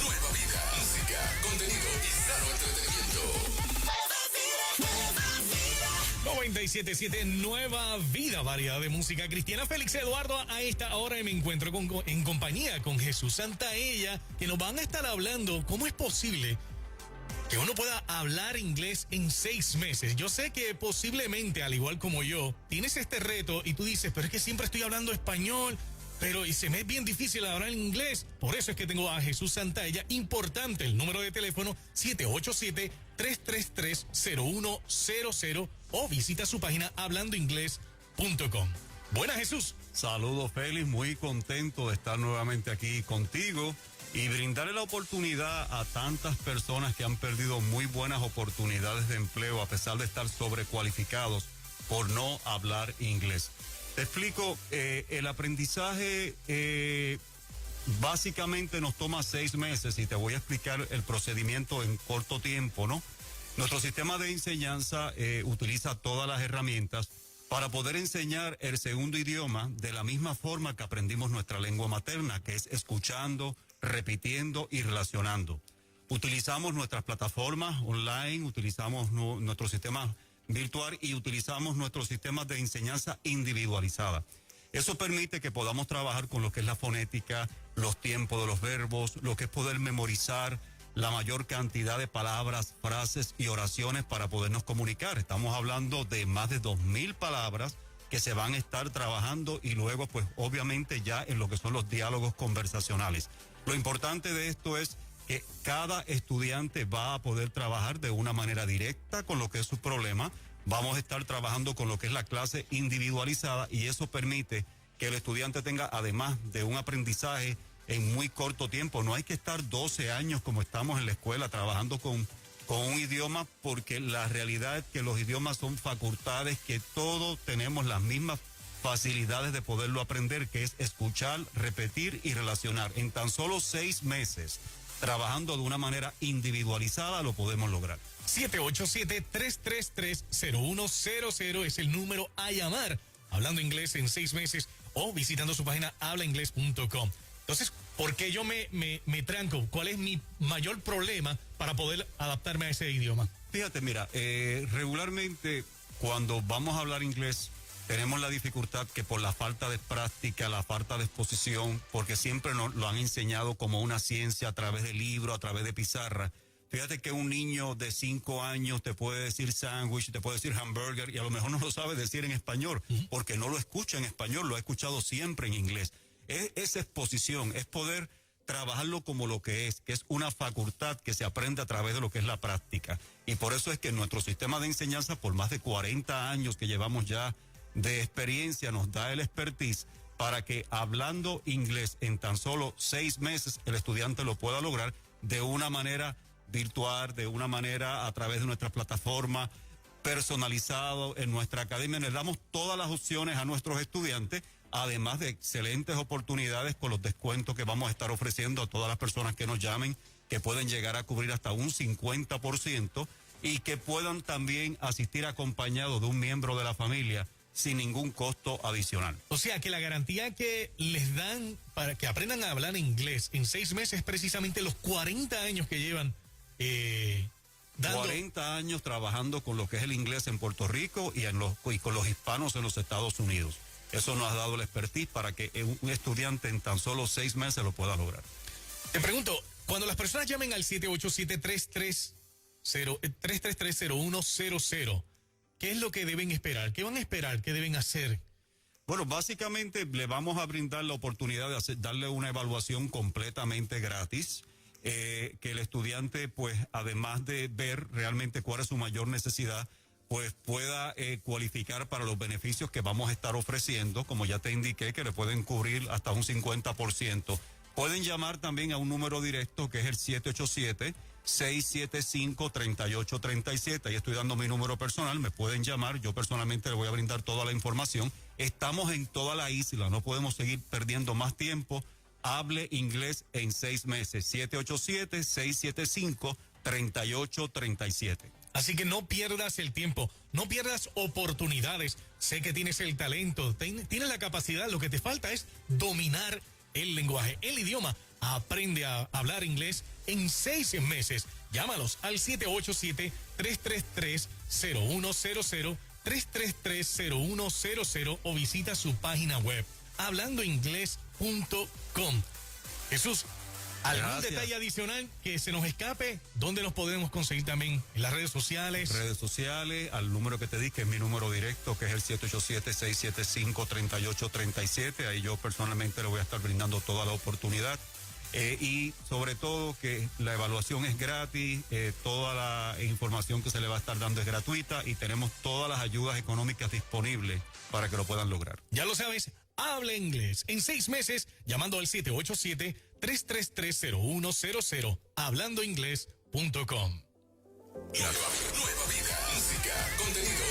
Nueva vida, música, contenido y sano entretenimiento. 97.7 Nueva Vida, variedad de música cristiana. Félix Eduardo, a esta hora me encuentro en compañía con Jesús Santaella, que nos van a estar hablando cómo es posible que uno pueda hablar inglés en 6 meses. Yo sé que posiblemente, al igual como yo, tienes este reto y tú dices, pero es que siempre estoy hablando español, pero y se me es bien difícil hablar inglés. Por eso es que tengo a Jesús Santaella. Importante, el número de teléfono 787-333-0100 o visita su página hablandoinglés.com. Buenas, Jesús. Saludos, Félix, muy contento de estar nuevamente aquí contigo y brindarle la oportunidad a tantas personas que han perdido muy buenas oportunidades de empleo a pesar de estar sobrecualificados por no hablar inglés. Te explico, el aprendizaje básicamente nos toma 6 meses y te voy a explicar el procedimiento en corto tiempo, ¿no? Nuestro sistema de enseñanza utiliza todas las herramientas para poder enseñar el segundo idioma de la misma forma que aprendimos nuestra lengua materna, que es escuchando, repitiendo y relacionando. Utilizamos nuestras plataformas online, utilizamos nuestro sistema virtual y utilizamos nuestros sistemas de enseñanza individualizada. Eso permite que podamos trabajar con lo que es la fonética, los tiempos de los verbos, lo que es poder memorizar la mayor cantidad de palabras, frases y oraciones para podernos comunicar. Estamos hablando de más de 2,000 palabras que se van a estar trabajando y luego, pues, obviamente ya en lo que son los diálogos conversacionales. Lo importante de esto es que cada estudiante va a poder trabajar de una manera directa con lo que es su problema. Vamos a estar trabajando con lo que es la clase individualizada y eso permite que el estudiante tenga, además de un aprendizaje en muy corto tiempo, no hay que estar 12 años como estamos en la escuela trabajando con un idioma, porque la realidad es que los idiomas son facultades, que todos tenemos las mismas facilidades de poderlo aprender, que es escuchar, repetir y relacionar. En tan solo 6 meses, trabajando de una manera individualizada, lo podemos lograr. 787-333-0100 es el número a llamar, hablando inglés en 6 meses o visitando su página hablainglés.com. Entonces, ¿por qué yo me tranco? ¿Cuál es mi mayor problema para poder adaptarme a ese idioma? Fíjate, mira, regularmente cuando vamos a hablar inglés tenemos la dificultad que por la falta de práctica, la falta de exposición, porque siempre nos lo han enseñado como una ciencia a través de libros, a través de pizarra. Fíjate que un niño de 5 años te puede decir sándwich, te puede decir hamburger y a lo mejor no lo sabe decir en español, porque no lo escucha en español, lo ha escuchado siempre en inglés. Esa exposición es poder trabajarlo como lo que es una facultad que se aprende a través de lo que es la práctica. Y por eso es que nuestro sistema de enseñanza, por más de 40 años que llevamos ya de experiencia, nos da el expertise para que hablando inglés en tan solo 6 meses el estudiante lo pueda lograr de una manera virtual, de una manera a través de nuestra plataforma, personalizado en nuestra academia. Les damos todas las opciones a nuestros estudiantes, además de excelentes oportunidades con los descuentos que vamos a estar ofreciendo a todas las personas que nos llamen, que pueden llegar a cubrir hasta un 50% y que puedan también asistir acompañados de un miembro de la familia sin ningún costo adicional. O sea, que la garantía que les dan para que aprendan a hablar inglés en 6 meses es precisamente los 40 años que llevan dando. 40 años trabajando con lo que es el inglés en Puerto Rico y con los hispanos en los Estados Unidos. Eso nos ha dado la expertise para que un estudiante en tan solo 6 meses lo pueda lograr. Te pregunto, cuando las personas llamen al 787-333-0100, ¿qué es lo que deben esperar? ¿Qué van a esperar? ¿Qué deben hacer? Bueno, básicamente le vamos a brindar la oportunidad de darle una evaluación completamente gratis, que el estudiante, pues, además de ver realmente cuál es su mayor necesidad, pues pueda cualificar para los beneficios que vamos a estar ofreciendo, como ya te indiqué, que le pueden cubrir hasta un 50%. Pueden llamar también a un número directo que es el 787-675-3837. Ahí estoy dando mi número personal, me pueden llamar, yo personalmente le voy a brindar toda la información. Estamos en toda la isla, no podemos seguir perdiendo más tiempo. Hable inglés en 6 meses, 787-675-3837. Así que no pierdas el tiempo, no pierdas oportunidades. Sé que tienes el talento, tienes la capacidad, lo que te falta es dominar el lenguaje, el idioma. Aprende a hablar inglés en 6 meses. Llámalos al 787-333-0100, 333-0100 o visita su página web hablandoinglés.com. Jesús, ¿algún Gracias. detalle adicional que se nos escape? ¿Dónde nos podemos conseguir también? ¿En las redes sociales? Redes sociales, al número que te di, que es mi número directo, que es el 787-675-3837. Ahí yo personalmente le voy a estar brindando toda la oportunidad. Y sobre todo que la evaluación es gratis, toda la información que se le va a estar dando es gratuita y tenemos todas las ayudas económicas disponibles para que lo puedan lograr. Ya lo sabes, habla inglés en 6 meses llamando al 787-333-0100, hablandoinglés.com. Nueva vida, música, contenido.